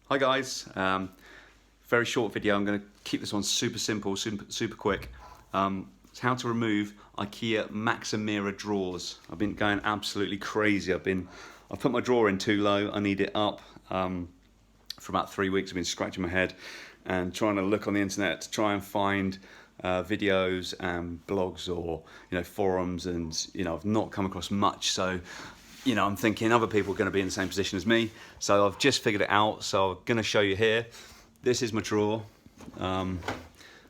Hi guys, very short video. I'm going to keep this one super simple, super quick. It's how to remove IKEA Maximera drawers. I've been going absolutely crazy. I've put my drawer in too low. I need it up. For about 3 weeks I've been scratching my head and trying to look on the internet to try and find videos and blogs or forums, and I've not come across much. So I'm thinking other people are going to be in the same position as me, so I've just figured it out. So I'm going to show you here. This is my drawer,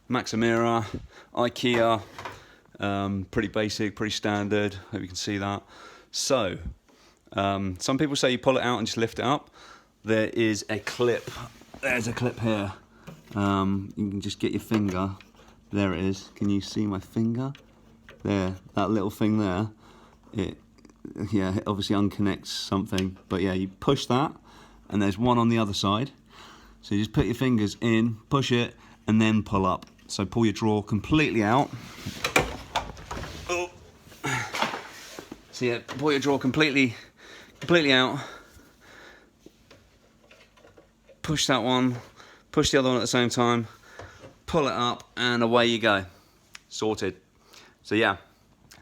Maximera, IKEA, pretty basic, pretty standard. Hope you can see that. So some people say you pull it out and just lift it up. There is a clip. There's a clip here. You can just get your finger. There it is. Can you see my finger? There, that little thing there. It obviously unconnects something, but yeah, you push that and there's one on the other side, so you just put your fingers in, push it, and then pull up. So pull your drawer completely out. Oh. So yeah, pull your drawer completely out, push that one, push the other one at the same time, pull it up, and away you go. Sorted. So yeah,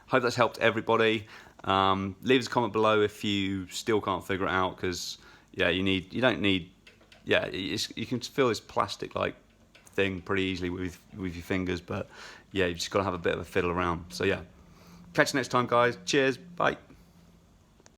hope that's helped everybody. Leave us a comment below if you still can't figure it out, because you can feel this plastic like thing pretty easily with your fingers, but yeah, you just got to have a bit of a fiddle around. So yeah, catch you next time guys. Cheers, bye.